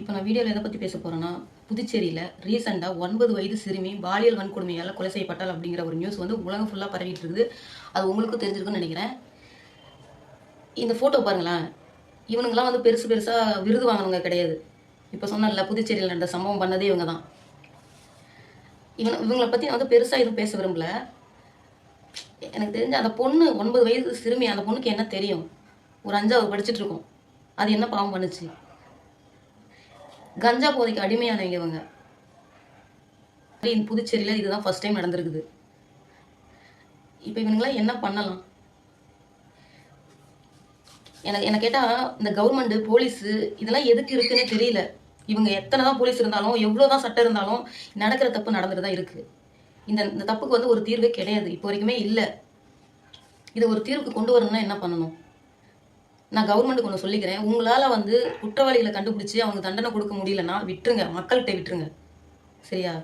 இப்போ நான் வீடியோவில் எதை பற்றி பேச போகிறேன்னா, புதுச்சேரியில் ரீசெண்டாக 9 வயது சிறுமி பாலியல் வன்கொடுமையால் கொலை செய்யப்பட்டால் அப்படிங்கிற ஒரு நியூஸ் வந்து உலகம் ஃபுல்லாக பரவிட்டு இருக்குது. அது உங்களுக்கும் தெரிஞ்சிருக்குன்னு நினைக்கிறேன். இந்த ஃபோட்டோ பாருங்களேன். இவனுங்களாம் வந்து பெருசு பெருசாக விருது வாங்கினவங்க கிடையாது. இப்போ சொன்னல புதுச்சேரியில் நடந்த சம்பவம் பண்ணதே இவங்க தான். இவங்களை பற்றி நான் வந்து பெருசாக எதுவும் பேச விரும்பல. எனக்கு தெரிஞ்ச அந்த பொண்ணு 9 வயது சிறுமி, அந்த பொண்ணுக்கு என்ன தெரியும்? ஒரு 5வது படிச்சுட்டு இருக்கோம். அது என்ன பாவம் பண்ணுச்சு? கஞ்சா போதைக்கு அடிமையானவங்க இவங்க. புதுச்சேரியில் இதுதான் ஃபர்ஸ்ட் டைம் நடந்திருக்குது. இப்போ இவங்களாம் என்ன பண்ணலாம்? என்ன கேட்டால் இந்த கவர்மெண்ட் போலீஸு இதெல்லாம் எதுக்கு இருக்குன்னே தெரியல. இவங்க எத்தனை தான் போலீஸ் இருந்தாலும், எவ்வளோதான் சட்டம் இருந்தாலும் நடக்கிற தப்பு நடந்துட்டு தான் இருக்குது. இந்த தப்புக்கு வந்து ஒரு தீர்வே கிடையாது, இப்போ வரைக்குமே இல்லை. இதை ஒரு தீர்வுக்கு கொண்டு வரணும்னா என்ன பண்ணணும்? நான் கவர்மெண்ட்டுக்கு ஒன்று சொல்லிக்கிறேன். உங்களால் வந்து குற்றவாளிகளை கண்டுபிடிச்சி அவங்க தண்டனை கொடுக்க முடியலன்னா விட்டுருங்க, மக்கள்கிட்ட விட்டுருங்க. சரியா?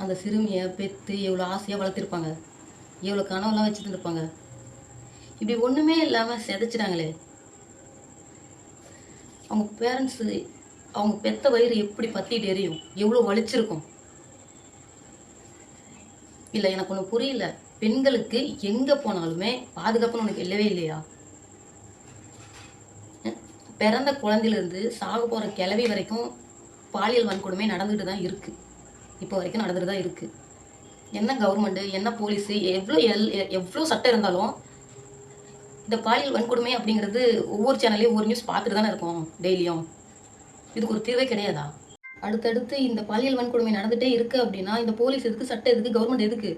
அந்த சிறுமியை பெற்று எவ்வளோ ஆசையாக வளர்த்துருப்பாங்க, எவ்வளோ கனவெல்லாம் வச்சுட்டு இருப்பாங்க. இப்படி ஒன்றுமே இல்லாமல் சிதைச்சிட்டாங்களே. அவங்க பேரண்ட்ஸு, அவங்க பெத்த வயிறு எப்படி பற்றிட்டு எரியும், எவ்வளோ வலிச்சிருக்கும். இல்லை, எனக்கு ஒன்று புரியல. பெண்களுக்கு எங்கே போனாலுமே பாதுகாப்புன்னு உனக்கு இல்லவே இல்லையா? பிறந்த குழந்தையிலேருந்து சாக போகிற கிளவி வரைக்கும் பாலியல் வன்கொடுமை நடந்துகிட்டு தான் இருக்குது. இப்போ வரைக்கும் நடந்துட்டு தான் இருக்குது. என்ன கவர்மெண்ட்டு, என்ன போலீஸு, எவ்வளோ சட்டம் இருந்தாலும் இந்த பாலியல் வன்கொடுமை அப்படிங்கிறது ஒவ்வொரு சேனல்லையும் ஒவ்வொரு நியூஸ் பார்த்துட்டு தானே இருக்கோம் டெய்லியும். இதுக்கு ஒரு தீர்வே கிடையாதா? அடுத்தடுத்து இந்த பாலியல் வன்கொடுமை நடந்துகிட்டே இருக்குது அப்படின்னா இந்த போலீஸ் எதுக்கு, சட்டம் எதுக்கு, கவர்மெண்ட் எதுக்கு?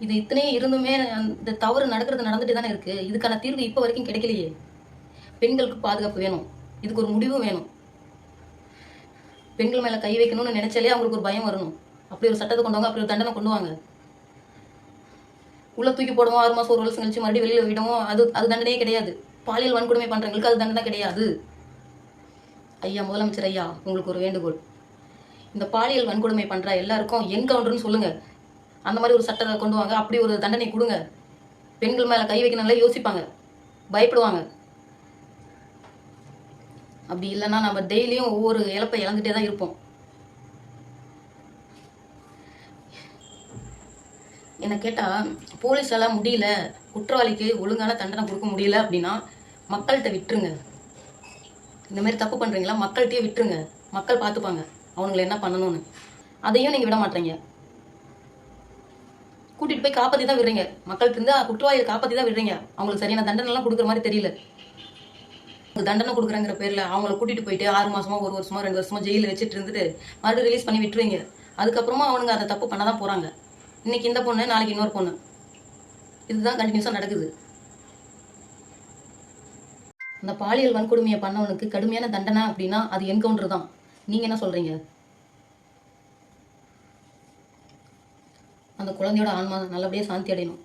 இது இத்தனையே இருந்துமே இந்த தவறு நடந்துட்டு தானே இருக்குது. இதுக்கான தீர்வு இப்போ வரைக்கும் கிடைக்கலையே. பெண்களுக்கு பாதுகாப்பு வேணும், இதுக்கு ஒரு முடிவு வேணும். பெண்கள் மேலே கை வைக்கணும்னு நினைச்சாலே அவங்களுக்கு ஒரு பயம் வரணும். அப்படி ஒரு சட்டத்தை கொண்டு வாங்க, அப்படி ஒரு தண்டனை கொண்டு வாங்க. உள்ள தூக்கி போடுவோம், 6 மாதம் 1 வருஷம் கழிச்சு மறுபடியும் வெளியில் விடுவோம், அது தண்டனையே கிடையாது. பாலியல் வன்கொடுமை பண்ணுறவங்களுக்கு அது தண்டனை கிடையாது. ஐயா முதலமைச்சர் ஐயா, உங்களுக்கு ஒரு வேண்டுகோள். இந்த பாலியல் வன்கொடுமை பண்ணுற எல்லாருக்கும் என்கவுண்டர்னு சொல்லுங்க. அந்த மாதிரி ஒரு சட்டத்தை கொண்டு வாங்க, அப்படி ஒரு தண்டனை கொடுங்க. பெண்கள் மேலே கை வைக்கணும்ல யோசிப்பாங்க, பயப்படுவாங்க. அப்படி இல்லைன்னா நம்ம டெய்லியும் ஒவ்வொரு இழப்பை இழந்துட்டே தான் இருப்போம். என்ன கேட்டால் போலீஸால் முடியல, குற்றவாளிக்கு ஒழுங்கான தண்டனை கொடுக்க முடியல அப்படின்னா மக்கள்கிட்ட விட்டுருங்க. இந்த மாதிரி தப்பு பண்ணுறீங்களா, மக்கள்கிட்டயே விட்டுருங்க. மக்கள் பார்த்துப்பாங்க அவங்களை என்ன பண்ணணும்னு. அதையும் நீங்கள் விட மாட்டீங்க. கூட்டிகிட்டு போய் காப்பாற்றி தான் விடுறீங்க. மக்கள்கிட்ட இருந்து குற்றவாளியை காப்பாற்றி தான் விடுறீங்க. அவங்களுக்கு சரியான தண்டனைலாம் கொடுக்குற மாதிரி தெரியல. தண்டனை கொடுக்குறங்கிற பேரில் அவங்கள கூட்டிகிட்டு போயிட்டு 6 மாதமோ 1 வருஷமோ 2 வருஷமோ ஜெயிலில் வச்சுட்டு இருந்துட்டு மறுபடியும் ரிலீஸ் பண்ணி விட்டுருவீங்க. அதுக்கப்புறமா அவனுங்க அதை தப்பு பண்ண தான் போகிறாங்க. இன்னைக்கு இந்த பொண்ணு, நாளைக்கு இன்னொரு பொண்ணு. இதுதான் கண்டினியூஸாக நடக்குது. அந்த பாலியல் வன்கொடுமையை பண்ணவனுக்கு கடுமையான தண்டனை அப்படின்னா அது என்கவுண்டர் தான். நீங்கள் என்ன சொல்கிறீங்க? அந்த குழந்தையோட ஆன்மா நல்லபடியாக சாந்தி அடையணும்.